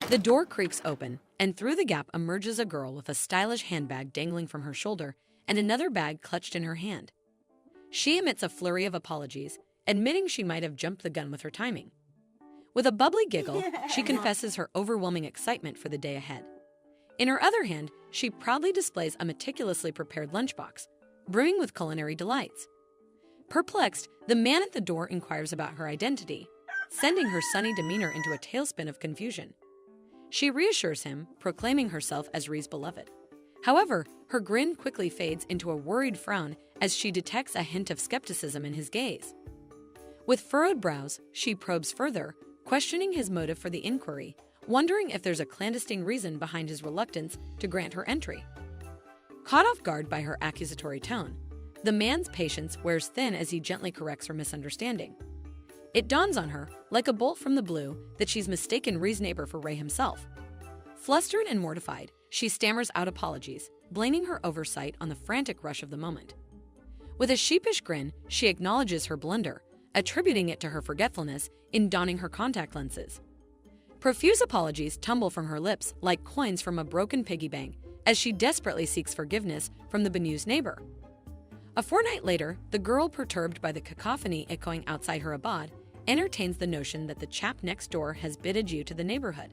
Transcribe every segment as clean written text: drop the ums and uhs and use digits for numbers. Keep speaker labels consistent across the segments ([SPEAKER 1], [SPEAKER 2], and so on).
[SPEAKER 1] The door creaks open, and through the gap emerges a girl with a stylish handbag dangling from her shoulder and another bag clutched in her hand. She emits a flurry of apologies, admitting she might have jumped the gun with her timing. With a bubbly giggle, she confesses her overwhelming excitement for the day ahead. In her other hand, she proudly displays a meticulously prepared lunchbox, brimming with culinary delights. Perplexed, the man at the door inquires about her identity, sending her sunny demeanor into a tailspin of confusion. She reassures him, proclaiming herself as Ree's beloved. However, her grin quickly fades into a worried frown as she detects a hint of skepticism in his gaze. With furrowed brows, she probes further, questioning his motive for the inquiry, wondering if there's a clandestine reason behind his reluctance to grant her entry. Caught off guard by her accusatory tone, the man's patience wears thin as he gently corrects her misunderstanding. It dawns on her, like a bolt from the blue, that she's mistaken Ree's neighbor for Ray himself. Flustered and mortified, she stammers out apologies, blaming her oversight on the frantic rush of the moment. With a sheepish grin, she acknowledges her blunder, attributing it to her forgetfulness in donning her contact lenses. Profuse apologies tumble from her lips like coins from a broken piggy bank as she desperately seeks forgiveness from the bemused neighbor. A fortnight later, the girl, perturbed by the cacophony echoing outside her abode, entertains the notion that the chap next door has bid adieu to the neighborhood.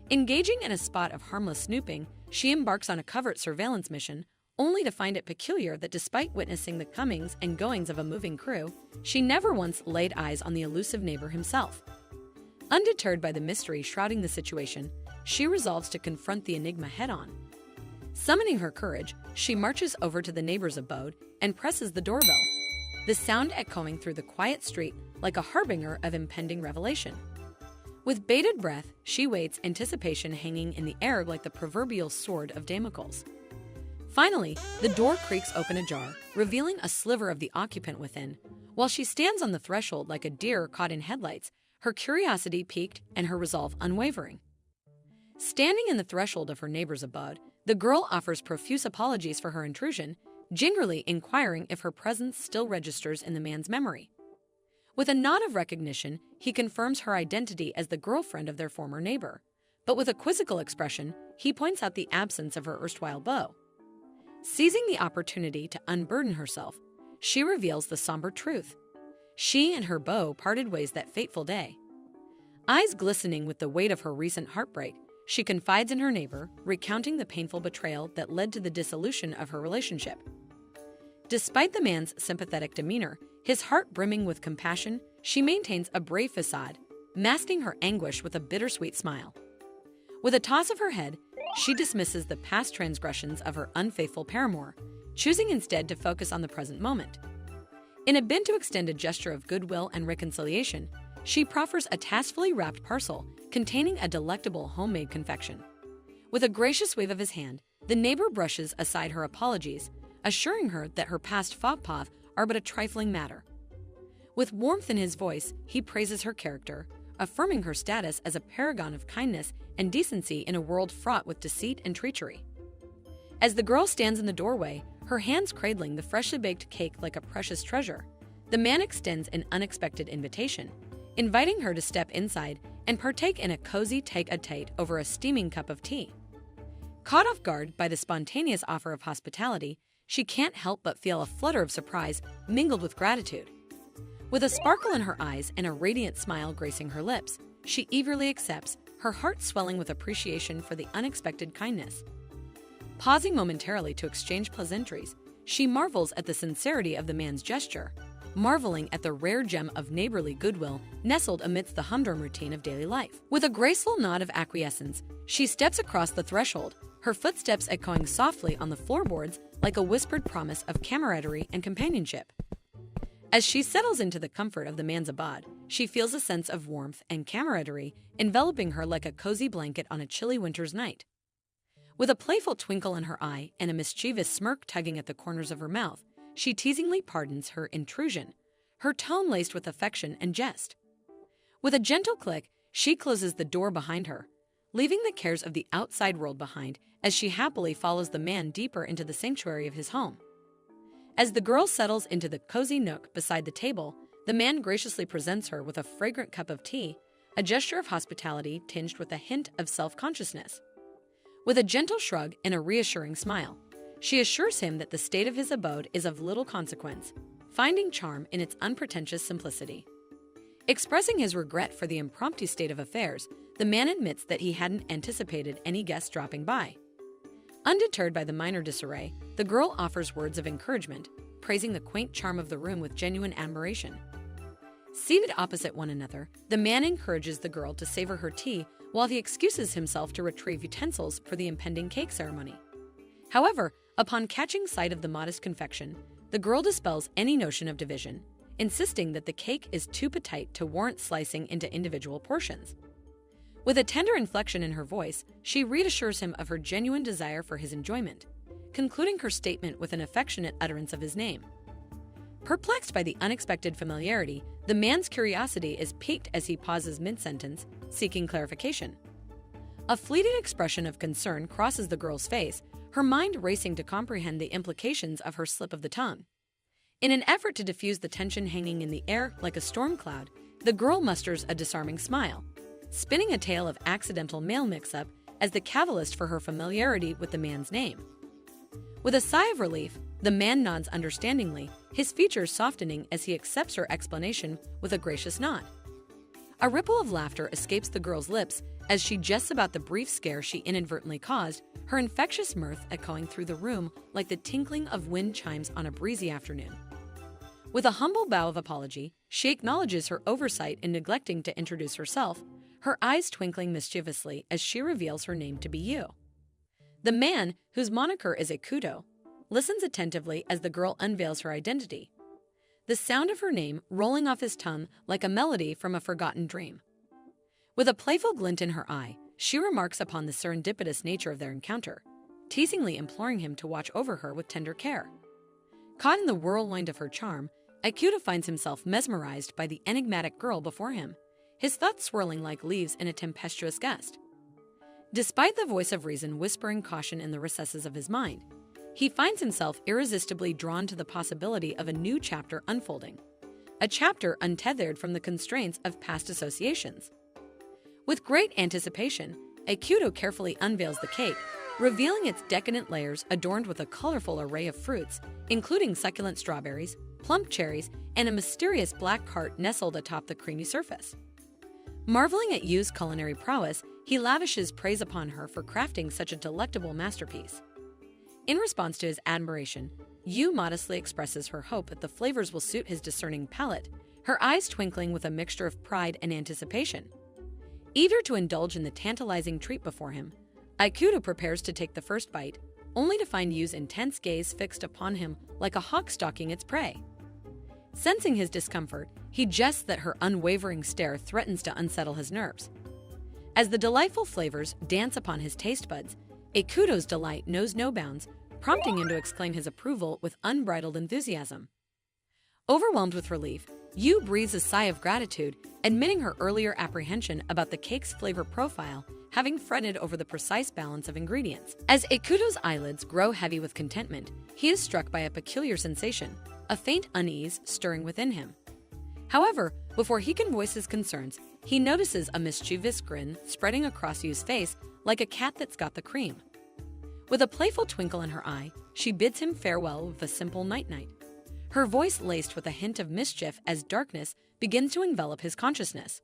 [SPEAKER 1] Engaging in a spot of harmless snooping, she embarks on a covert surveillance mission, only to find it peculiar that despite witnessing the comings and goings of a moving crew, she never once laid eyes on the elusive neighbor himself. Undeterred by the mystery shrouding the situation, she resolves to confront the enigma head-on. Summoning her courage, she marches over to the neighbor's abode and presses the doorbell, the sound echoing through the quiet street like a harbinger of impending revelation. With bated breath, she waits, anticipation hanging in the air like the proverbial sword of Damocles. Finally, the door creaks open ajar, revealing a sliver of the occupant within. While she stands on the threshold like a deer caught in headlights, her curiosity piqued and her resolve unwavering. Standing in the threshold of her neighbor's abode, the girl offers profuse apologies for her intrusion, gingerly inquiring if her presence still registers in the man's memory. With a nod of recognition, he confirms her identity as the girlfriend of their former neighbor, but with a quizzical expression, he points out the absence of her erstwhile beau. Seizing the opportunity to unburden herself, she reveals the somber truth. She and her beau parted ways that fateful day. Eyes glistening with the weight of her recent heartbreak, she confides in her neighbor, recounting the painful betrayal that led to the dissolution of her relationship. Despite the man's sympathetic demeanor, his heart brimming with compassion, she maintains a brave facade, masking her anguish with a bittersweet smile. With a toss of her head, she dismisses the past transgressions of her unfaithful paramour, choosing instead to focus on the present moment. In a bid to extend a gesture of goodwill and reconciliation, she proffers a tastefully wrapped parcel containing a delectable homemade confection. With a gracious wave of his hand, the neighbor brushes aside her apologies, assuring her that her past faux pas are but a trifling matter. With warmth in his voice, he praises her character, affirming her status as a paragon of kindness and decency in a world fraught with deceit and treachery. As the girl stands in the doorway, her hands cradling the freshly baked cake like a precious treasure, the man extends an unexpected invitation, inviting her to step inside and partake in a cozy tete-a-tete over a steaming cup of tea. Caught off guard by the spontaneous offer of hospitality, she can't help but feel a flutter of surprise mingled with gratitude. With a sparkle in her eyes and a radiant smile gracing her lips, she eagerly accepts, her heart swelling with appreciation for the unexpected kindness. Pausing momentarily to exchange pleasantries, she marvels at the sincerity of the man's gesture, marveling at the rare gem of neighborly goodwill nestled amidst the humdrum routine of daily life. With a graceful nod of acquiescence, she steps across the threshold, her footsteps echoing softly on the floorboards like a whispered promise of camaraderie and companionship. As she settles into the comfort of the man's abode, she feels a sense of warmth and camaraderie enveloping her like a cozy blanket on a chilly winter's night. With a playful twinkle in her eye and a mischievous smirk tugging at the corners of her mouth, she teasingly pardons her intrusion, her tone laced with affection and jest. With a gentle click, she closes the door behind her, leaving the cares of the outside world behind as she happily follows the man deeper into the sanctuary of his home. As the girl settles into the cozy nook beside the table, the man graciously presents her with a fragrant cup of tea, a gesture of hospitality tinged with a hint of self-consciousness. With a gentle shrug and a reassuring smile, she assures him that the state of his abode is of little consequence, finding charm in its unpretentious simplicity. Expressing his regret for the impromptu state of affairs, the man admits that he hadn't anticipated any guests dropping by. Undeterred by the minor disarray, the girl offers words of encouragement, praising the quaint charm of the room with genuine admiration. Seated opposite one another, the man encourages the girl to savor her tea while he excuses himself to retrieve utensils for the impending cake ceremony. However, upon catching sight of the modest confection, the girl dispels any notion of division, insisting that the cake is too petite to warrant slicing into individual portions. With a tender inflection in her voice, she reassures him of her genuine desire for his enjoyment, concluding her statement with an affectionate utterance of his name. Perplexed by the unexpected familiarity, the man's curiosity is piqued as he pauses mid-sentence, seeking clarification. A fleeting expression of concern crosses the girl's face, her mind racing to comprehend the implications of her slip of the tongue. In an effort to diffuse the tension hanging in the air like a storm cloud, the girl musters a disarming smile, spinning a tale of accidental mail mix-up as the catalyst for her familiarity with the man's name. With a sigh of relief, the man nods understandingly, his features softening as he accepts her explanation with a gracious nod. A ripple of laughter escapes the girl's lips as she jests about the brief scare she inadvertently caused, her infectious mirth echoing through the room like the tinkling of wind chimes on a breezy afternoon. With a humble bow of apology, she acknowledges her oversight in neglecting to introduce herself, her eyes twinkling mischievously as she reveals her name to be Yu. The man, whose moniker is Ikuto, listens attentively as the girl unveils her identity, the sound of her name rolling off his tongue like a melody from a forgotten dream. With a playful glint in her eye, she remarks upon the serendipitous nature of their encounter, teasingly imploring him to watch over her with tender care. Caught in the whirlwind of her charm, Ikuto finds himself mesmerized by the enigmatic girl before him, his thoughts swirling like leaves in a tempestuous gust. Despite the voice of reason whispering caution in the recesses of his mind, he finds himself irresistibly drawn to the possibility of a new chapter unfolding, a chapter untethered from the constraints of past associations. With great anticipation, Ikuto carefully unveils the cake, revealing its decadent layers adorned with a colorful array of fruits, including succulent strawberries, plump cherries, and a mysterious black heart nestled atop the creamy surface. Marveling at Yu's culinary prowess, he lavishes praise upon her for crafting such a delectable masterpiece. In response to his admiration, Yu modestly expresses her hope that the flavors will suit his discerning palate, her eyes twinkling with a mixture of pride and anticipation. Eager to indulge in the tantalizing treat before him, Ikuto prepares to take the first bite, only to find Yu's intense gaze fixed upon him like a hawk stalking its prey. Sensing his discomfort, he jests that her unwavering stare threatens to unsettle his nerves. As the delightful flavors dance upon his taste buds, Ikuto's delight knows no bounds, prompting him to exclaim his approval with unbridled enthusiasm. Overwhelmed with relief, Yu breathes a sigh of gratitude, admitting her earlier apprehension about the cake's flavor profile, having fretted over the precise balance of ingredients. As Ikuto's eyelids grow heavy with contentment, he is struck by a peculiar sensation, a faint unease stirring within him. However, before he can voice his concerns, he notices a mischievous grin spreading across Yu's face like a cat that's got the cream. With a playful twinkle in her eye, she bids him farewell with a simple night-night, her voice laced with a hint of mischief as darkness begins to envelop his consciousness.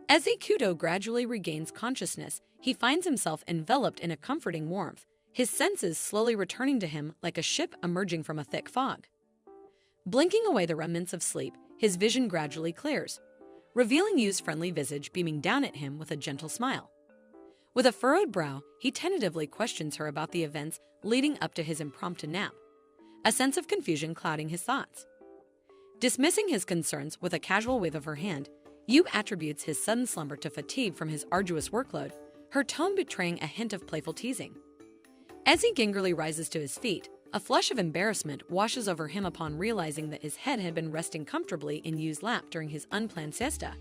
[SPEAKER 1] As Ikuto gradually regains consciousness, he finds himself enveloped in a comforting warmth, his senses slowly returning to him like a ship emerging from a thick fog. Blinking away the remnants of sleep, his vision gradually clears, revealing Yu's friendly visage beaming down at him with a gentle smile. With a furrowed brow, he tentatively questions her about the events leading up to his impromptu nap, a sense of confusion clouding his thoughts. Dismissing his concerns with a casual wave of her hand, Yu attributes his sudden slumber to fatigue from his arduous workload, her tone betraying a hint of playful teasing. As he gingerly rises to his feet, a flush of embarrassment washes over him upon realizing that his head had been resting comfortably in Yu's lap during his unplanned siesta.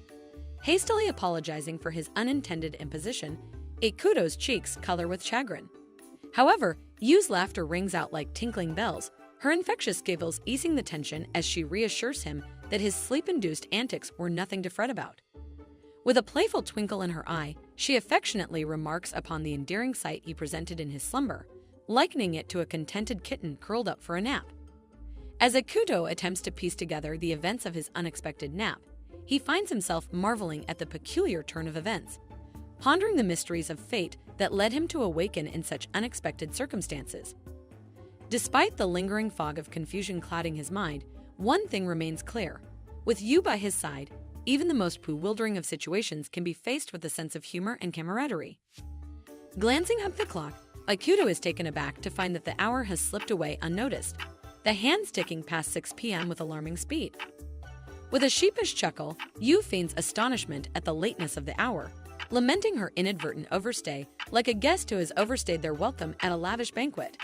[SPEAKER 1] Hastily apologizing for his unintended imposition, Ikuto's cheeks color with chagrin. However, Yu's laughter rings out like tinkling bells, her infectious giggles easing the tension as she reassures him that his sleep-induced antics were nothing to fret about. With a playful twinkle in her eye, she affectionately remarks upon the endearing sight he presented in his slumber, likening it to a contented kitten curled up for a nap. As Ikuto attempts to piece together the events of his unexpected nap, he finds himself marveling at the peculiar turn of events, pondering the mysteries of fate that led him to awaken in such unexpected circumstances. Despite the lingering fog of confusion clouding his mind, one thing remains clear. With Yu by his side, even the most bewildering of situations can be faced with a sense of humor and camaraderie. Glancing up the clock, Ikuto is taken aback to find that the hour has slipped away unnoticed, the hands ticking past 6 p.m. with alarming speed. With a sheepish chuckle, Yu feigns astonishment at the lateness of the hour, lamenting her inadvertent overstay like a guest who has overstayed their welcome at a lavish banquet.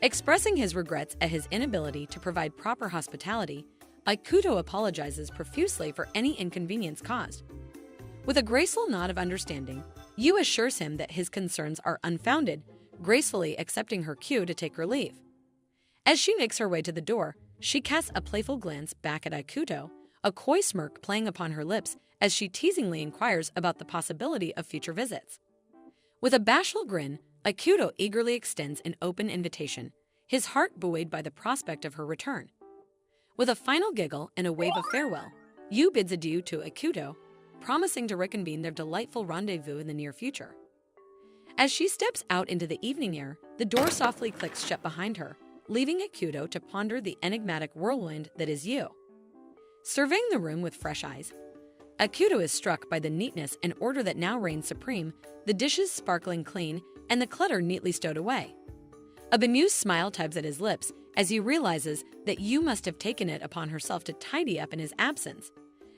[SPEAKER 1] Expressing his regrets at his inability to provide proper hospitality, Ikuto apologizes profusely for any inconvenience caused. With a graceful nod of understanding, Yu assures him that his concerns are unfounded, gracefully accepting her cue to take her leave. As she makes her way to the door, she casts a playful glance back at Ikuto, a coy smirk playing upon her lips as she teasingly inquires about the possibility of future visits. With a bashful grin, Ikuto eagerly extends an open invitation, his heart buoyed by the prospect of her return. With a final giggle and a wave of farewell, Yu bids adieu to Ikuto, promising to reconvene their delightful rendezvous in the near future. As she steps out into the evening air, the door softly clicks shut behind her, leaving Ikuto to ponder the enigmatic whirlwind that is Yu. Surveying the room with fresh eyes, Ikuto is struck by the neatness and order that now reigns supreme, the dishes sparkling clean and the clutter neatly stowed away. A bemused smile tugs at his lips as he realizes that Yu must have taken it upon herself to tidy up in his absence,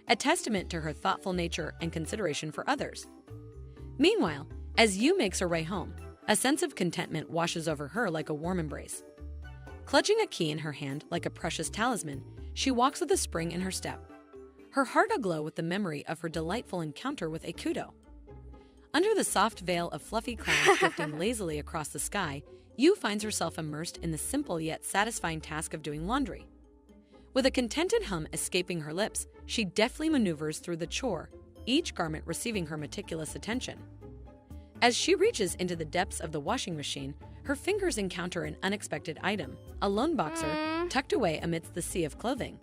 [SPEAKER 1] a testament to her thoughtful nature and consideration for others. Meanwhile, as Yu makes her way home, a sense of contentment washes over her like a warm embrace. Clutching a key in her hand like a precious talisman, she walks with a spring in her step, her heart aglow with the memory of her delightful encounter with Ikuto. Under the soft veil of fluffy clouds drifting lazily across the sky, Yu finds herself immersed in the simple yet satisfying task of doing laundry. With a contented hum escaping her lips, she deftly maneuvers through the chore, each garment receiving her meticulous attention. As she reaches into the depths of the washing machine, her fingers encounter an unexpected item, a lone boxer, tucked away amidst the sea of clothing.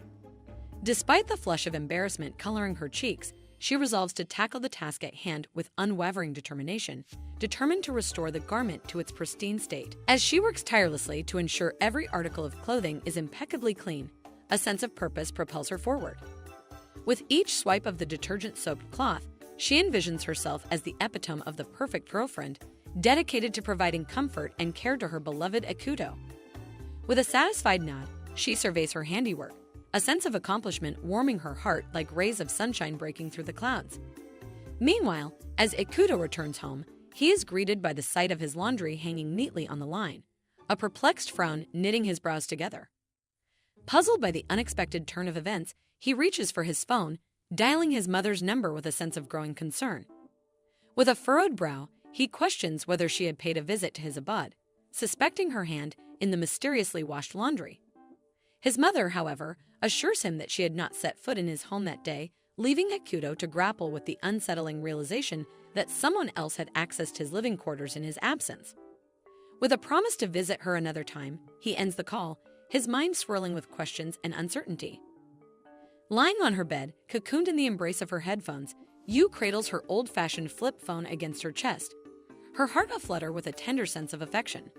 [SPEAKER 1] Despite the flush of embarrassment coloring her cheeks, she resolves to tackle the task at hand with unwavering determination, determined to restore the garment to its pristine state. As she works tirelessly to ensure every article of clothing is impeccably clean, a sense of purpose propels her forward. With each swipe of the detergent-soaked cloth, she envisions herself as the epitome of the perfect girlfriend, dedicated to providing comfort and care to her beloved Ikuto. With a satisfied nod, she surveys her handiwork, a sense of accomplishment warming her heart like rays of sunshine breaking through the clouds. Meanwhile, as Ikuto returns home, he is greeted by the sight of his laundry hanging neatly on the line, a perplexed frown knitting his brows together. Puzzled by the unexpected turn of events, he reaches for his phone, dialing his mother's number with a sense of growing concern. With a furrowed brow, he questions whether she had paid a visit to his abode, suspecting her hand in the mysteriously washed laundry. His mother, however, assures him that she had not set foot in his home that day, leaving Ikuto to grapple with the unsettling realization that someone else had accessed his living quarters in his absence. With a promise to visit her another time, he ends the call, his mind swirling with questions and uncertainty. Lying on her bed, cocooned in the embrace of her headphones, Yu cradles her old-fashioned flip phone against her chest, her heart aflutter with a tender sense of affection.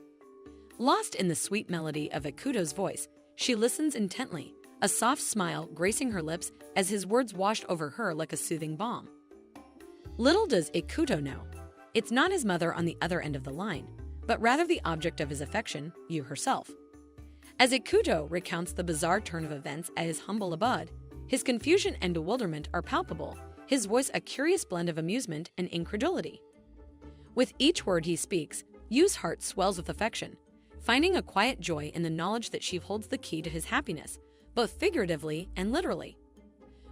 [SPEAKER 1] Lost in the sweet melody of Ikuto's voice, she listens intently, a soft smile gracing her lips as his words washed over her like a soothing balm. Little does Ikuto know, it's not his mother on the other end of the line, but rather the object of his affection, Yu herself. As Ikuto recounts the bizarre turn of events at his humble abode, his confusion and bewilderment are palpable, his voice a curious blend of amusement and incredulity. With each word he speaks, Yu's heart swells with affection, finding a quiet joy in the knowledge that she holds the key to his happiness, both figuratively and literally.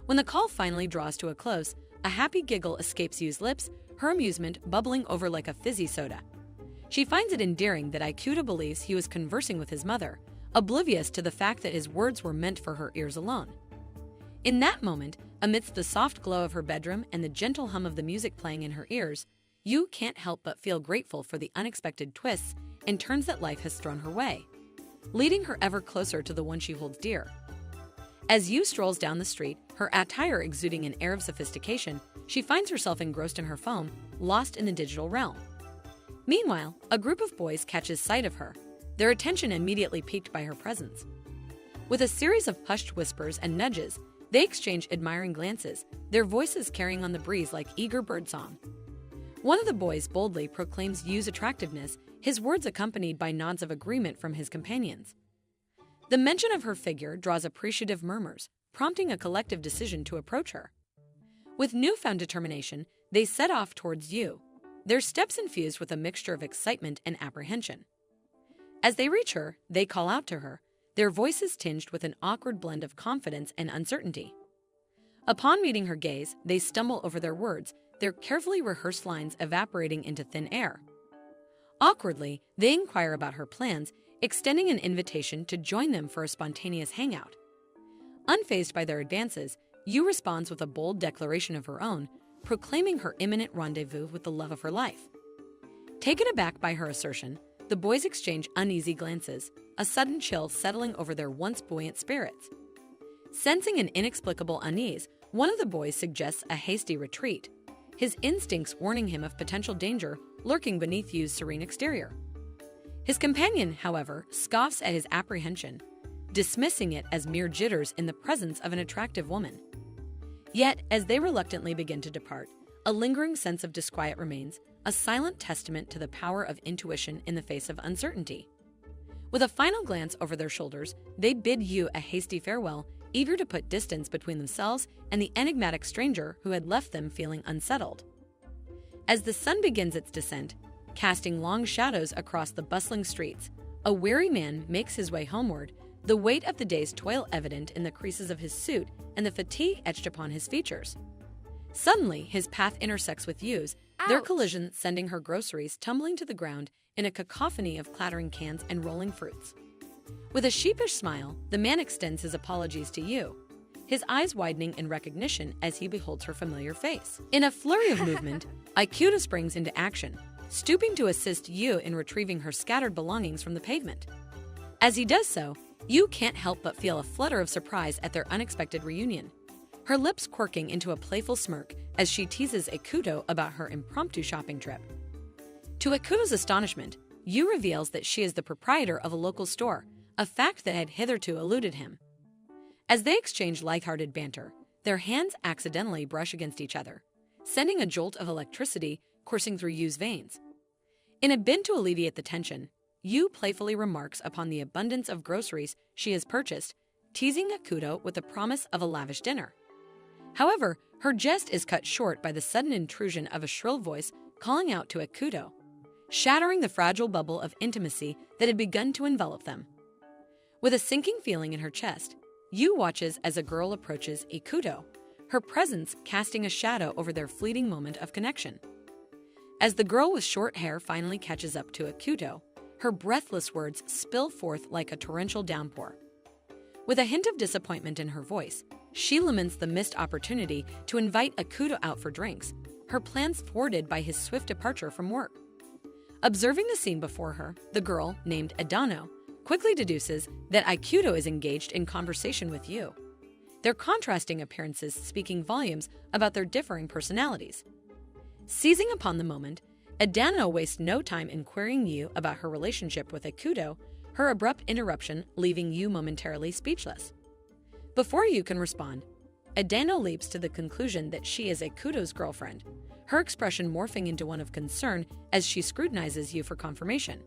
[SPEAKER 1] When the call finally draws to a close, a happy giggle escapes Yu's lips, her amusement bubbling over like a fizzy soda. She finds it endearing that Ikuto believes he was conversing with his mother, oblivious to the fact that his words were meant for her ears alone. In that moment, Amidst the soft glow of her bedroom and the gentle hum of the music playing in her ears, Yu can't help but feel grateful for the unexpected twists and turns that life has thrown her way, leading her ever closer to the one she holds dear. As Yu strolls down the street, her attire exuding an air of sophistication, she finds herself engrossed in her phone, lost in the digital realm. Meanwhile, a group of boys catches sight of her, their attention immediately piqued by her presence. With a series of hushed whispers and nudges, they exchange admiring glances, their voices carrying on the breeze like eager birdsong. One of the boys boldly proclaims Yu's attractiveness, his words accompanied by nods of agreement from his companions. The mention of her figure draws appreciative murmurs, prompting a collective decision to approach her. With newfound determination, they set off towards Yu, their steps infused with a mixture of excitement and apprehension. As they reach her, they call out to her, their voices tinged with an awkward blend of confidence and uncertainty. Upon meeting her gaze, they stumble over their words, their carefully rehearsed lines evaporating into thin air. Awkwardly, they inquire about her plans, extending an invitation to join them for a spontaneous hangout. Unfazed by their advances, Yu responds with a bold declaration of her own, proclaiming her imminent rendezvous with the love of her life. Taken aback by her assertion, the boys exchange uneasy glances, a sudden chill settling over their once buoyant spirits. Sensing an inexplicable unease, one of the boys suggests a hasty retreat, his instincts warning him of potential danger lurking beneath Yu's serene exterior. His companion, however, scoffs at his apprehension, dismissing it as mere jitters in the presence of an attractive woman. Yet, as they reluctantly begin to depart, a lingering sense of disquiet remains, a silent testament to the power of intuition in the face of uncertainty. With a final glance over their shoulders, they bid Yu a hasty farewell, eager to put distance between themselves and the enigmatic stranger who had left them feeling unsettled. As the sun begins its descent, casting long shadows across the bustling streets, a weary man makes his way homeward, the weight of the day's toil evident in the creases of his suit and the fatigue etched upon his features. Suddenly, his path intersects with Yu's, their collision sending her groceries tumbling to the ground in a cacophony of clattering cans and rolling fruits. With a sheepish smile, the man extends his apologies to Yu, his eyes widening in recognition as he beholds her familiar face. In a flurry of movement, Ikuta springs into action, stooping to assist Yu in retrieving her scattered belongings from the pavement. As he does so, Yu can't help but feel a flutter of surprise at their unexpected reunion, her lips quirking into a playful smirk as she teases Ikuto about her impromptu shopping trip. To Ikuto's astonishment, Yu reveals that she is the proprietor of a local store, a fact that had hitherto eluded him. As they exchange lighthearted banter, their hands accidentally brush against each other, sending a jolt of electricity coursing through Yu's veins. In a bid to alleviate the tension, Yu playfully remarks upon the abundance of groceries she has purchased, teasing Ikuto with the promise of a lavish dinner. However, her jest is cut short by the sudden intrusion of a shrill voice calling out to Ikuto, shattering the fragile bubble of intimacy that had begun to envelop them. With a sinking feeling in her chest, Yu watches as a girl approaches Ikuto, her presence casting a shadow over their fleeting moment of connection. As the girl with short hair finally catches up to Ikuto, her breathless words spill forth like a torrential downpour. With a hint of disappointment in her voice, she laments the missed opportunity to invite Ikuto out for drinks, her plans thwarted by his swift departure from work. Observing the scene before her, the girl, named Edano, quickly deduces that Ikuto is engaged in conversation with Yu, their contrasting appearances speaking volumes about their differing personalities. Seizing upon the moment, Edano wastes no time in querying Yu about her relationship with Ikuto, her abrupt interruption leaving Yu momentarily speechless. Before Yu can respond, Edano leaps to the conclusion that she is Ikuto's girlfriend, her expression morphing into one of concern as she scrutinizes Yu for confirmation.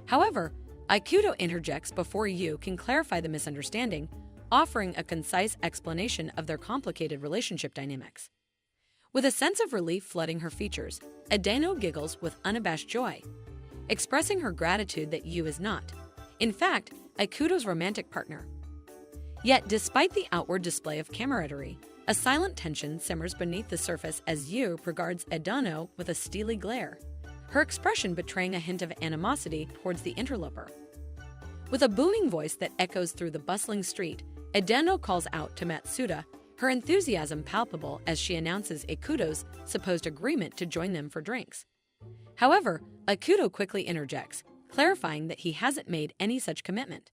[SPEAKER 1] However, Ikuto interjects before Yu can clarify the misunderstanding, offering a concise explanation of their complicated relationship dynamics. With a sense of relief flooding her features, Edano giggles with unabashed joy, expressing her gratitude that Yu is not, in fact, Ikuto's romantic partner. Yet, despite the outward display of camaraderie, a silent tension simmers beneath the surface as Yu regards Edano with a steely glare, her expression betraying a hint of animosity towards the interloper. With a booming voice that echoes through the bustling street, Edano calls out to Matsuda, her enthusiasm palpable as she announces Ikuto's supposed agreement to join them for drinks. However, Ikuto quickly interjects, clarifying that he hasn't made any such commitment.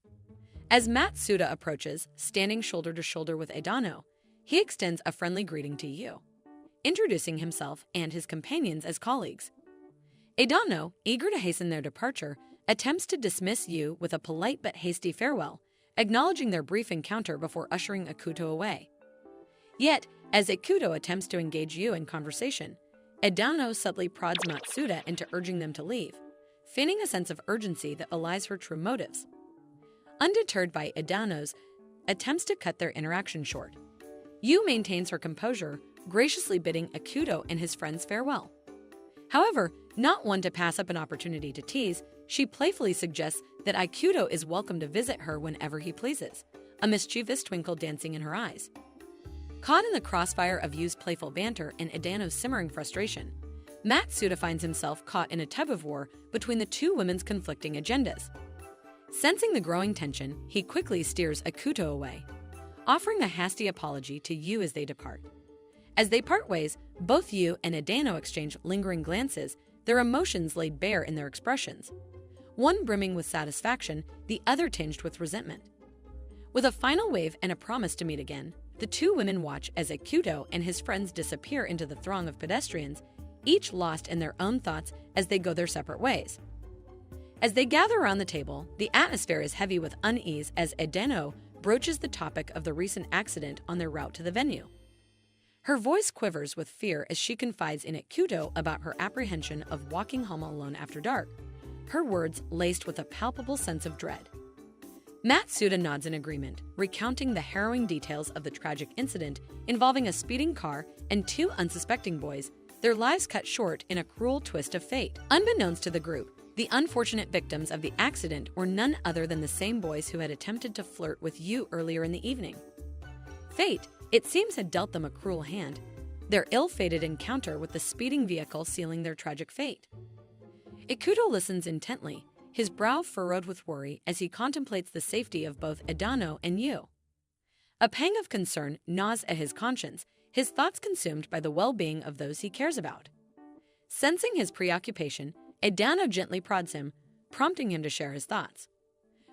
[SPEAKER 1] As Matsuda approaches, standing shoulder to shoulder with Edano, he extends a friendly greeting to Yu, introducing himself and his companions as colleagues. Edano, eager to hasten their departure, attempts to dismiss Yu with a polite but hasty farewell, acknowledging their brief encounter before ushering Ikuto away. Yet, as Ikuto attempts to engage Yu in conversation, Edano subtly prods Matsuda into urging them to leave, feigning a sense of urgency that belies her true motives. Undeterred by Edano's attempts to cut their interaction short, Yu maintains her composure, graciously bidding Ikuto and his friends farewell. However, not one to pass up an opportunity to tease, she playfully suggests that Ikuto is welcome to visit her whenever he pleases, a mischievous twinkle dancing in her eyes. Caught in the crossfire of Yu's playful banter and Edano's simmering frustration, Matsuda finds himself caught in a tug-of-war between the two women's conflicting agendas. Sensing the growing tension, he quickly steers Ikuto away, offering a hasty apology to Yu as they depart. As they part ways, both Yu and Edano exchange lingering glances, their emotions laid bare in their expressions, one brimming with satisfaction, the other tinged with resentment. With a final wave and a promise to meet again, the two women watch as Ikuto and his friends disappear into the throng of pedestrians, each lost in their own thoughts as they go their separate ways. As they gather around the table, the atmosphere is heavy with unease as Edano broaches the topic of the recent accident on their route to the venue. Her voice quivers with fear as she confides in Ikuto about her apprehension of walking home alone after dark, her words laced with a palpable sense of dread. Matsuda nods in agreement, recounting the harrowing details of the tragic incident involving a speeding car and two unsuspecting boys, their lives cut short in a cruel twist of fate. Unbeknownst to the group, the unfortunate victims of the accident were none other than the same boys who had attempted to flirt with Yu earlier in the evening. Fate, it seems, had dealt them a cruel hand, their ill-fated encounter with the speeding vehicle sealing their tragic fate. Ikuto listens intently, his brow furrowed with worry as he contemplates the safety of both Edano and Yu. A pang of concern gnaws at his conscience, his thoughts consumed by the well-being of those he cares about. Sensing his preoccupation, Edano gently prods him, prompting him to share his thoughts.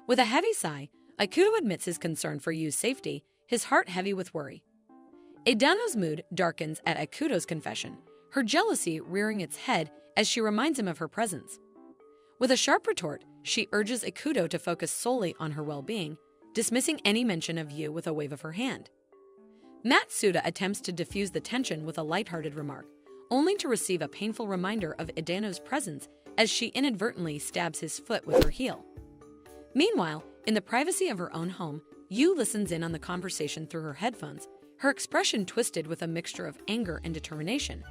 [SPEAKER 1] With a heavy sigh, Ikuto admits his concern for Yu's safety, his heart heavy with worry. Edano's mood darkens at Ikuto's confession, her jealousy rearing its head as she reminds him of her presence. With a sharp retort, she urges Ikuto to focus solely on her well-being, dismissing any mention of Yu with a wave of her hand. Matsuda attempts to diffuse the tension with a lighthearted remark, only to receive a painful reminder of Edano's presence as she inadvertently stabs his foot with her heel. Meanwhile, in the privacy of her own home, Yu listens in on the conversation through her headphones, her expression twisted with a mixture of anger and determination.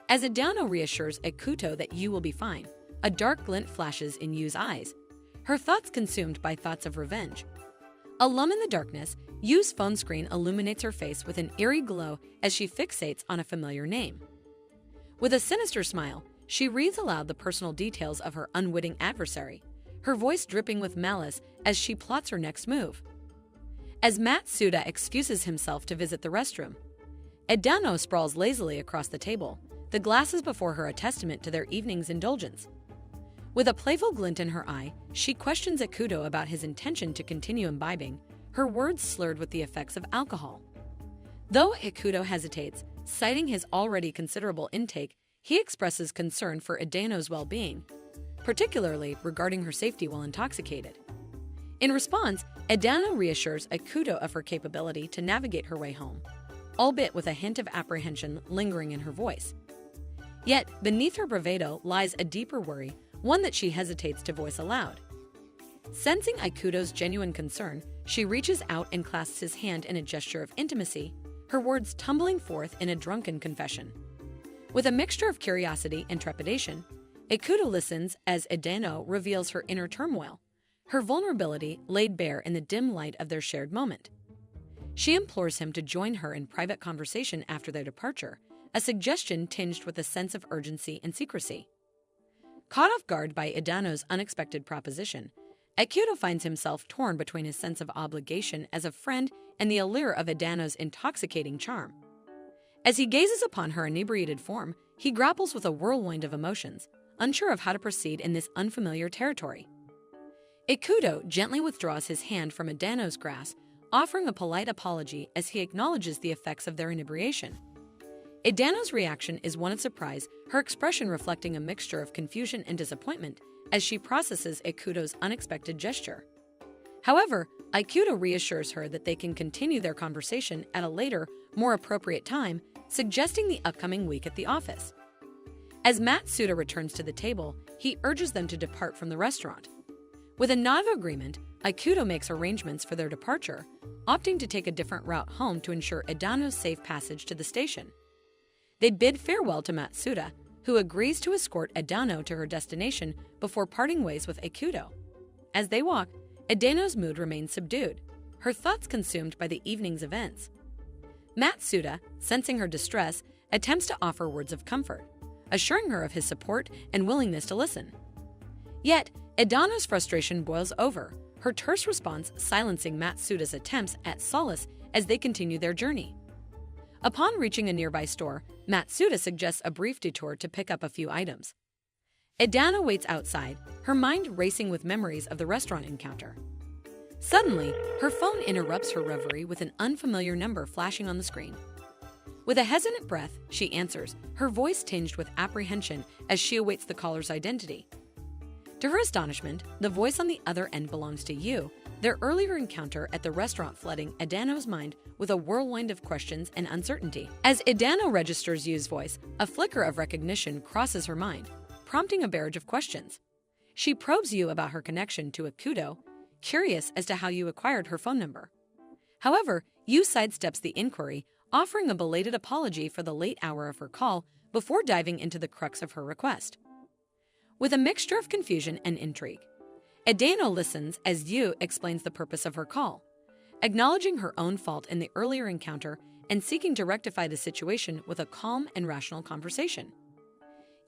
[SPEAKER 1] As Edano reassures Ikuto that Yu will be fine, a dark glint flashes in Yu's eyes, her thoughts consumed by thoughts of revenge. Alone in the darkness, Yu's phone screen illuminates her face with an eerie glow as she fixates on a familiar name. With a sinister smile, she reads aloud the personal details of her unwitting adversary, her voice dripping with malice as she plots her next move. As Matsuda excuses himself to visit the restroom, Edano sprawls lazily across the table, the glasses before her a testament to their evening's indulgence. With a playful glint in her eye, she questions Ikuto about his intention to continue imbibing, her words slurred with the effects of alcohol. Though Ikuto hesitates, citing his already considerable intake, he expresses concern for Edano's well-being, particularly regarding her safety while intoxicated. In response, Edano reassures Ikuto of her capability to navigate her way home, albeit with a hint of apprehension lingering in her voice. Yet, beneath her bravado lies a deeper worry, one that she hesitates to voice aloud. Sensing Ikuto's genuine concern, she reaches out and clasps his hand in a gesture of intimacy, her words tumbling forth in a drunken confession. With a mixture of curiosity and trepidation, Ikuto listens as Edano reveals her inner turmoil, her vulnerability laid bare in the dim light of their shared moment. She implores him to join her in private conversation after their departure, a suggestion tinged with a sense of urgency and secrecy. Caught off guard by Edano's unexpected proposition, Ikuto finds himself torn between his sense of obligation as a friend and the allure of Edano's intoxicating charm. As he gazes upon her inebriated form, he grapples with a whirlwind of emotions, unsure of how to proceed in this unfamiliar territory. Ikuto gently withdraws his hand from Edano's grasp, offering a polite apology as he acknowledges the effects of their inebriation. Edano's reaction is one of surprise, her expression reflecting a mixture of confusion and disappointment as she processes Ikuto's unexpected gesture. However, Ikuto reassures her that they can continue their conversation at a later, more appropriate time, suggesting the upcoming week at the office. As Matsuda returns to the table, he urges them to depart from the restaurant. With a nod of agreement, Ikuto makes arrangements for their departure, opting to take a different route home to ensure Edano's safe passage to the station. They bid farewell to Matsuda, who agrees to escort Edano to her destination before parting ways with Ikuto. As they walk, Edano's mood remains subdued, her thoughts consumed by the evening's events. Matsuda, sensing her distress, attempts to offer words of comfort, assuring her of his support and willingness to listen. Yet, Edano's frustration boils over, her terse response silencing Matsuda's attempts at solace as they continue their journey. Upon reaching a nearby store, Matsuda suggests a brief detour to pick up a few items. Edano waits outside, her mind racing with memories of the restaurant encounter. Suddenly, her phone interrupts her reverie with an unfamiliar number flashing on the screen. With a hesitant breath, she answers, her voice tinged with apprehension as she awaits the caller's identity. To her astonishment, the voice on the other end belongs to Yu, their earlier encounter at the restaurant flooding Edano's mind with a whirlwind of questions and uncertainty. As Edano registers Yu's voice, a flicker of recognition crosses her mind, prompting a barrage of questions. She probes Yu about her connection to Ikuto, curious as to how Yu acquired her phone number. However, Yu sidesteps the inquiry, offering a belated apology for the late hour of her call before diving into the crux of her request. With a mixture of confusion and intrigue, Edano listens as Yu explains the purpose of her call, acknowledging her own fault in the earlier encounter and seeking to rectify the situation with a calm and rational conversation.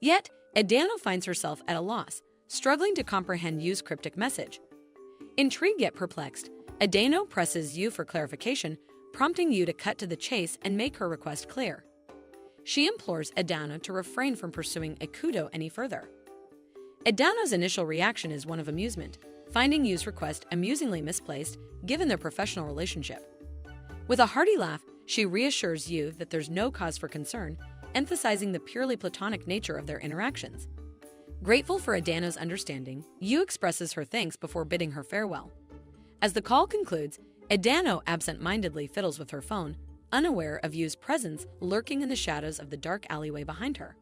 [SPEAKER 1] Yet, Edano finds herself at a loss, struggling to comprehend Yu's cryptic message. Intrigued yet perplexed, Edano presses Yu for clarification, prompting Yu to cut to the chase and make her request clear. She implores Edano to refrain from pursuing Ikuto any further. Edano's initial reaction is one of amusement, finding Yu's request amusingly misplaced given their professional relationship. With a hearty laugh, she reassures Yu that there's no cause for concern, emphasizing the purely platonic nature of their interactions. Grateful for Edano's understanding, Yu expresses her thanks before bidding her farewell. As the call concludes, Edano absent-mindedly fiddles with her phone, unaware of Yu's presence lurking in the shadows of the dark alleyway behind her.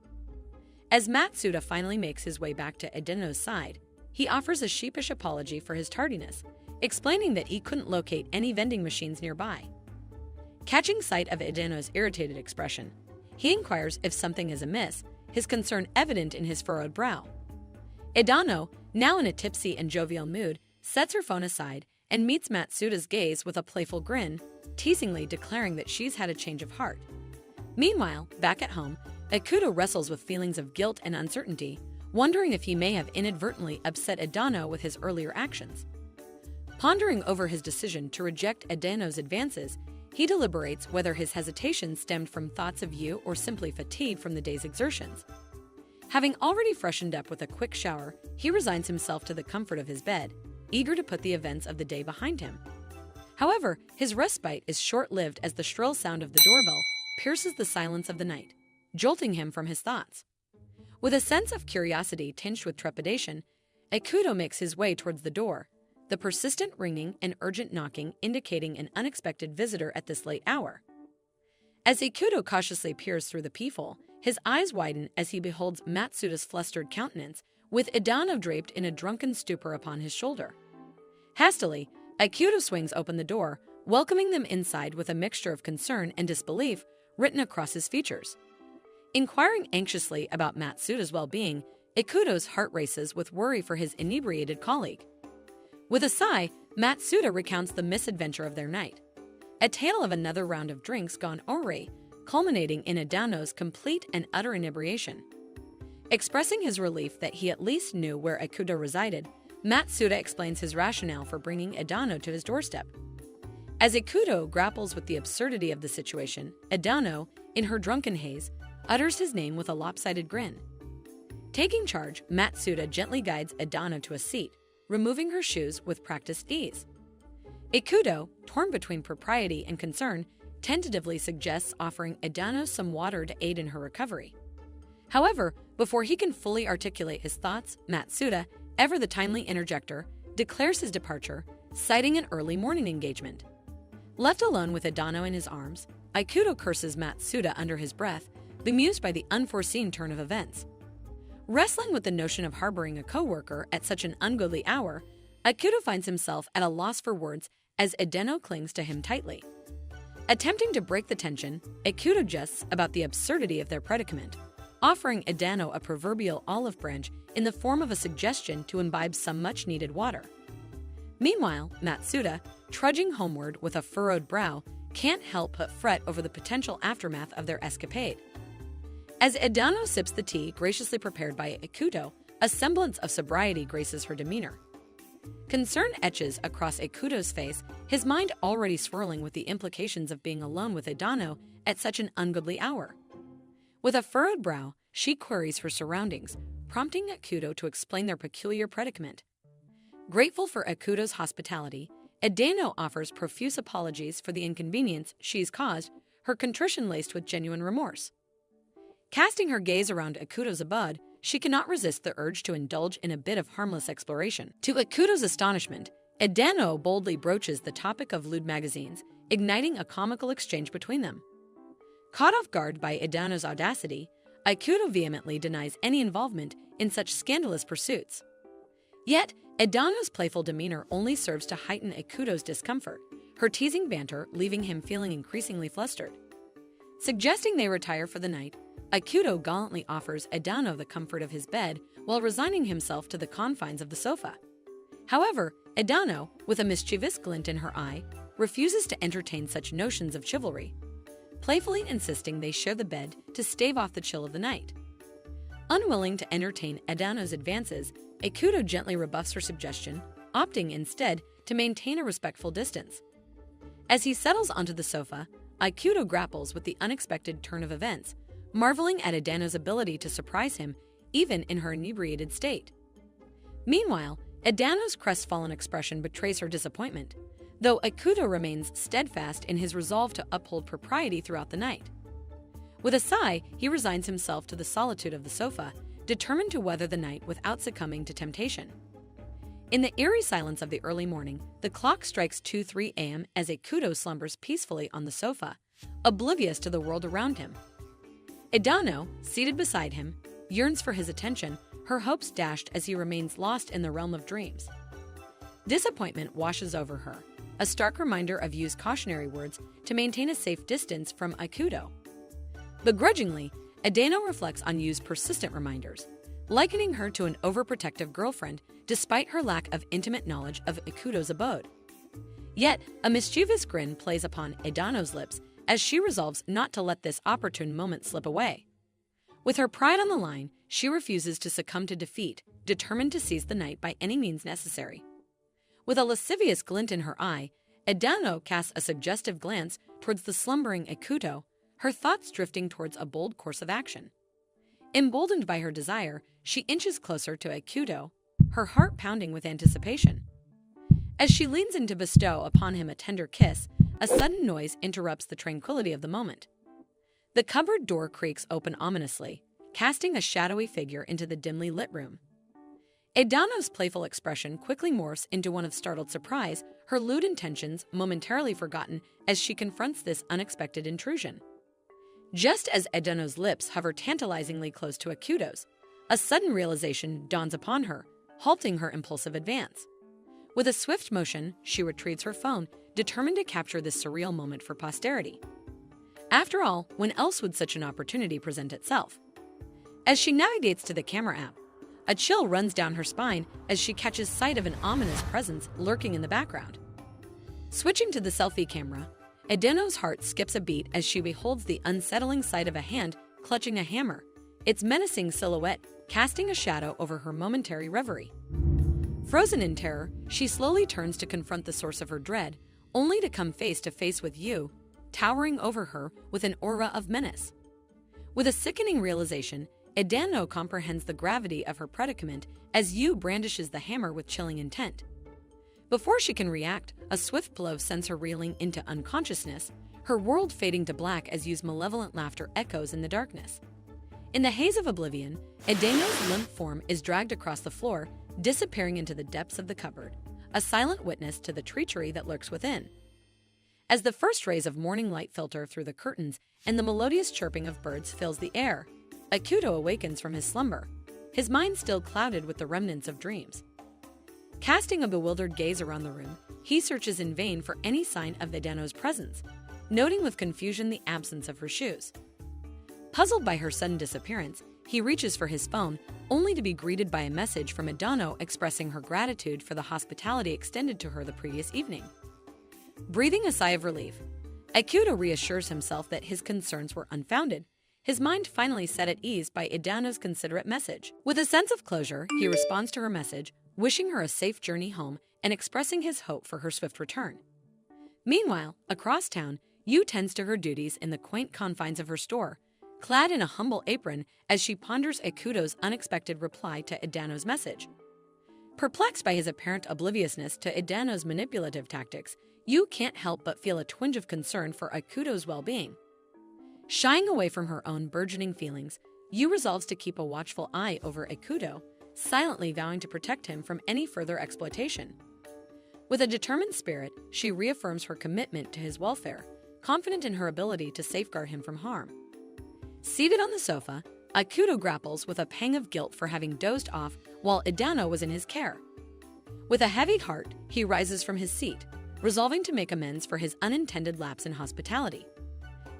[SPEAKER 1] As Matsuda finally makes his way back to Edano's side, he offers a sheepish apology for his tardiness, explaining that he couldn't locate any vending machines nearby. Catching sight of Edano's irritated expression, he inquires if something is amiss, his concern evident in his furrowed brow. Edano, now in a tipsy and jovial mood, sets her phone aside and meets Matsuda's gaze with a playful grin, teasingly declaring that she's had a change of heart. Meanwhile, back at home, Ikuto wrestles with feelings of guilt and uncertainty, wondering if he may have inadvertently upset Edano with his earlier actions. Pondering over his decision to reject Edano's advances, he deliberates whether his hesitation stemmed from thoughts of Yu or simply fatigue from the day's exertions. Having already freshened up with a quick shower, he resigns himself to the comfort of his bed, eager to put the events of the day behind him. However, his respite is short-lived as the shrill sound of the doorbell pierces the silence of the night, jolting him from his thoughts. With a sense of curiosity tinged with trepidation, Ikuto makes his way towards the door, the persistent ringing and urgent knocking indicating an unexpected visitor at this late hour. As Ikuto cautiously peers through the peephole, his eyes widen as he beholds Matsuda's flustered countenance, with Edano draped in a drunken stupor upon his shoulder. Hastily, Ikuto swings open the door, welcoming them inside with a mixture of concern and disbelief written across his features. Inquiring anxiously about Matsuda's well-being, Ikuto's heart races with worry for his inebriated colleague. With a sigh, Matsuda recounts the misadventure of their night, a tale of another round of drinks gone awry, culminating in Edano's complete and utter inebriation. Expressing his relief that he at least knew where Ikuto resided, Matsuda explains his rationale for bringing Edano to his doorstep. As Ikuto grapples with the absurdity of the situation, Edano, in her drunken haze, utters his name with a lopsided grin. Taking charge, Matsuda gently guides Edano to a seat, removing her shoes with practiced ease. Ikuto, torn between propriety and concern, tentatively suggests offering Edano some water to aid in her recovery. However, before he can fully articulate his thoughts, Matsuda, ever the timely interjector, declares his departure, citing an early morning engagement. Left alone with Edano in his arms, Ikuto curses Matsuda under his breath, bemused by the unforeseen turn of events. Wrestling with the notion of harboring a co-worker at such an ungodly hour, Ikuto finds himself at a loss for words as Edano clings to him tightly. Attempting to break the tension, Ikuto jests about the absurdity of their predicament, offering Edano a proverbial olive branch in the form of a suggestion to imbibe some much-needed water. Meanwhile, Matsuda, trudging homeward with a furrowed brow, can't help but fret over the potential aftermath of their escapade. As Edano sips the tea graciously prepared by Ikuto, a semblance of sobriety graces her demeanor. Concern etches across Ikuto's face, his mind already swirling with the implications of being alone with Edano at such an ungodly hour. With a furrowed brow, she queries her surroundings, prompting Ikuto to explain their peculiar predicament. Grateful for Ikuto's hospitality, Edano offers profuse apologies for the inconvenience she's caused, her contrition laced with genuine remorse. Casting her gaze around Ikuto's abode, she cannot resist the urge to indulge in a bit of harmless exploration. To Ikuto's astonishment, Edano boldly broaches the topic of lewd magazines, igniting a comical exchange between them. Caught off guard by Edano's audacity, Ikuto vehemently denies any involvement in such scandalous pursuits. Yet, Edano's playful demeanor only serves to heighten Ikuto's discomfort, her teasing banter leaving him feeling increasingly flustered. Suggesting they retire for the night, Ikuto gallantly offers Edano the comfort of his bed while resigning himself to the confines of the sofa. However, Edano, with a mischievous glint in her eye, refuses to entertain such notions of chivalry, playfully insisting they share the bed to stave off the chill of the night. Unwilling to entertain Edano's advances, Ikuto gently rebuffs her suggestion, opting instead to maintain a respectful distance. As he settles onto the sofa, Ikuto grapples with the unexpected turn of events, marveling at Edano's ability to surprise him even in her inebriated state. Meanwhile, Edano's crestfallen expression betrays her disappointment, though Ikuto remains steadfast in his resolve to uphold propriety throughout the night. With a sigh, he resigns himself to the solitude of the sofa, determined to weather the night without succumbing to temptation. In the eerie silence of the early morning, the clock strikes 2:03 a.m. as Ikuto slumbers peacefully on the sofa, oblivious to the world around him. Edano, seated beside him, yearns for his attention, her hopes dashed as he remains lost in the realm of dreams. Disappointment washes over her, a stark reminder of Yu's cautionary words to maintain a safe distance from Ikuto. Begrudgingly, Edano reflects on Yu's persistent reminders, likening her to an overprotective girlfriend despite her lack of intimate knowledge of Ikuto's abode. Yet, a mischievous grin plays upon Edano's lips as she resolves not to let this opportune moment slip away. With her pride on the line, she refuses to succumb to defeat, determined to seize the night by any means necessary. With a lascivious glint in her eye, Edano casts a suggestive glance towards the slumbering Ikuto, her thoughts drifting towards a bold course of action. Emboldened by her desire, she inches closer to Ikuto, her heart pounding with anticipation. As she leans in to bestow upon him a tender kiss, a sudden noise interrupts the tranquility of the moment. The cupboard door creaks open ominously, casting a shadowy figure into the dimly lit room. Edano's playful expression quickly morphs into one of startled surprise, her lewd intentions momentarily forgotten as she confronts this unexpected intrusion. Just as Edano's lips hover tantalizingly close to Ikuto's, a sudden realization dawns upon her, halting her impulsive advance. With a swift motion, she retrieves her phone, determined to capture this surreal moment for posterity. After all, when else would such an opportunity present itself? As she navigates to the camera app, a chill runs down her spine as she catches sight of an ominous presence lurking in the background. Switching to the selfie camera, Edano's heart skips a beat as she beholds the unsettling sight of a hand clutching a hammer, its menacing silhouette casting a shadow over her momentary reverie. Frozen in terror, she slowly turns to confront the source of her dread, only to come face to face with Yu, towering over her with an aura of menace. With a sickening realization, Edano comprehends the gravity of her predicament as Yu brandishes the hammer with chilling intent. Before she can react, a swift blow sends her reeling into unconsciousness, her world fading to black as Yu's malevolent laughter echoes in the darkness. In the haze of oblivion, Edano's limp form is dragged across the floor, disappearing into the depths of the cupboard, a silent witness to the treachery that lurks within. As the first rays of morning light filter through the curtains and the melodious chirping of birds fills the air, Akuto awakens from his slumber, his mind still clouded with the remnants of dreams. Casting a bewildered gaze around the room, he searches in vain for any sign of Edano's presence, noting with confusion the absence of her shoes. Puzzled by her sudden disappearance, he reaches for his phone, only to be greeted by a message from Edano expressing her gratitude for the hospitality extended to her the previous evening. Breathing a sigh of relief, Akuto reassures himself that his concerns were unfounded, his mind finally set at ease by Edano's considerate message. With a sense of closure, he responds to her message, wishing her a safe journey home and expressing his hope for her swift return. Meanwhile, across town, Yu tends to her duties in the quaint confines of her store, clad in a humble apron as she ponders Akuto's unexpected reply to Edano's message. Perplexed by his apparent obliviousness to Edano's manipulative tactics, Yu can't help but feel a twinge of concern for Akuto's well-being. Shying away from her own burgeoning feelings, Yu resolves to keep a watchful eye over Akuto, silently vowing to protect him from any further exploitation. With a determined spirit, she reaffirms her commitment to his welfare, confident in her ability to safeguard him from harm. Seated on the sofa, Akuto grapples with a pang of guilt for having dozed off while Edano was in his care. With a heavy heart, he rises from his seat, resolving to make amends for his unintended lapse in hospitality.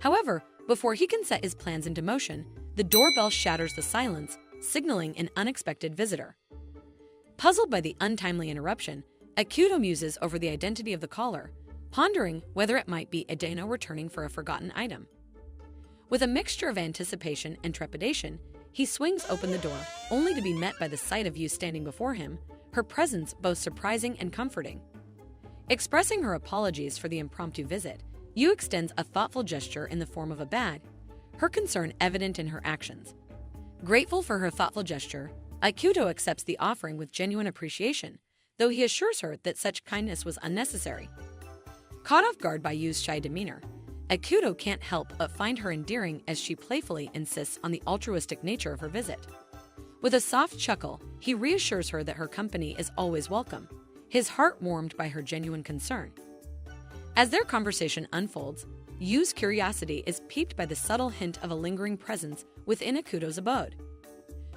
[SPEAKER 1] However, before he can set his plans into motion, the doorbell shatters the silence, signaling an unexpected visitor. Puzzled by the untimely interruption, Akuto muses over the identity of the caller, pondering whether it might be Edano returning for a forgotten item. With a mixture of anticipation and trepidation, he swings open the door, only to be met by the sight of Yu standing before him, her presence both surprising and comforting. Expressing her apologies for the impromptu visit, Yu extends a thoughtful gesture in the form of a bag, her concern evident in her actions. Grateful for her thoughtful gesture, Akuto accepts the offering with genuine appreciation, though he assures her that such kindness was unnecessary. Caught off guard by Yu's shy demeanor, Akuto can't help but find her endearing as she playfully insists on the altruistic nature of her visit. With a soft chuckle, he reassures her that her company is always welcome, his heart warmed by her genuine concern. As their conversation unfolds, Yu's curiosity is piqued by the subtle hint of a lingering presence within Akuto's abode.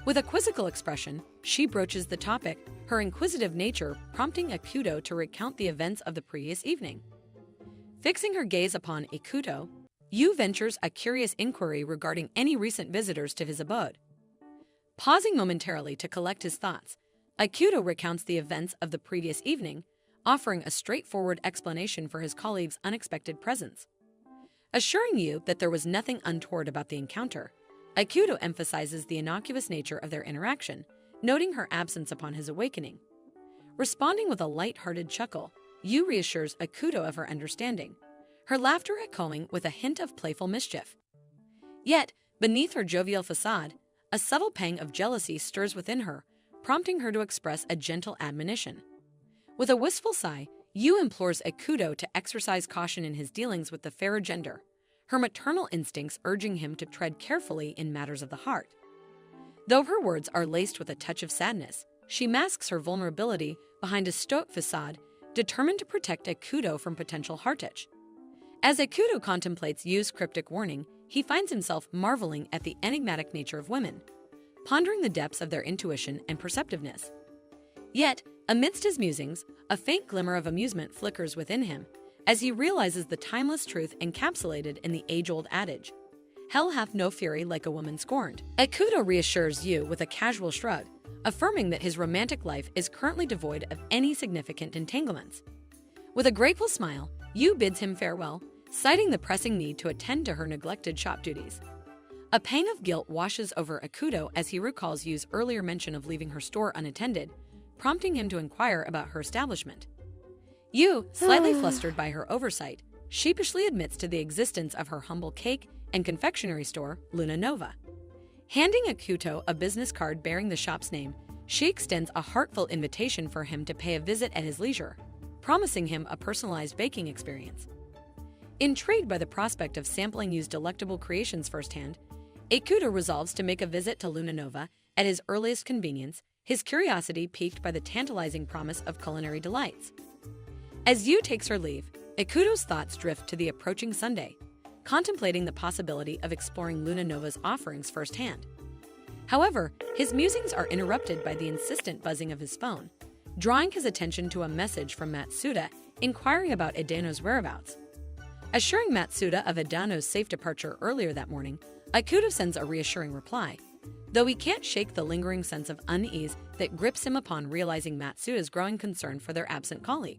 [SPEAKER 1] With a quizzical expression, she broaches the topic, her inquisitive nature prompting Akuto to recount the events of the previous evening. Fixing her gaze upon Akuto, Yu ventures a curious inquiry regarding any recent visitors to his abode. Pausing momentarily to collect his thoughts, Akuto recounts the events of the previous evening, offering a straightforward explanation for his colleague's unexpected presence. Assuring Yu that there was nothing untoward about the encounter, Akuto emphasizes the innocuous nature of their interaction, noting her absence upon his awakening. Responding with a light-hearted chuckle, Yu reassures Akuto of her understanding, her laughter echoing with a hint of playful mischief. Yet, beneath her jovial facade, a subtle pang of jealousy stirs within her, prompting her to express a gentle admonition. With a wistful sigh, Yu implores Akuto to exercise caution in his dealings with the fairer gender, her maternal instincts urging him to tread carefully in matters of the heart. Though her words are laced with a touch of sadness, she masks her vulnerability behind a stoic facade, determined to protect Akuto from potential heartache. As Akuto contemplates Yu's cryptic warning, he finds himself marveling at the enigmatic nature of women, pondering the depths of their intuition and perceptiveness. Yet, amidst his musings, a faint glimmer of amusement flickers within him as he realizes the timeless truth encapsulated in the age-old adage, "Hell hath no fury like a woman scorned." Akuto reassures Yu with a casual shrug, affirming that his romantic life is currently devoid of any significant entanglements. With a grateful smile, Yu bids him farewell, citing the pressing need to attend to her neglected shop duties. A pang of guilt washes over Akuto as he recalls Yu's earlier mention of leaving her store unattended, prompting him to inquire about her establishment. Yu, slightly flustered by her oversight, sheepishly admits to the existence of her humble cake and confectionery store, Luna Nova. Handing Akuto a business card bearing the shop's name, she extends a heartful invitation for him to pay a visit at his leisure, promising him a personalized baking experience. Intrigued by the prospect of sampling Yu's delectable creations firsthand, Akuto resolves to make a visit to Luna Nova at his earliest convenience, his curiosity piqued by the tantalizing promise of culinary delights. As Yu takes her leave, Akuto's thoughts drift to the approaching Sunday, contemplating the possibility of exploring Luna Nova's offerings firsthand. However, his musings are interrupted by the insistent buzzing of his phone, drawing his attention to a message from Matsuda inquiring about Edano's whereabouts. Assuring Matsuda of Edano's safe departure earlier that morning, Akuto sends a reassuring reply, though he can't shake the lingering sense of unease that grips him upon realizing Matsuda's growing concern for their absent colleague.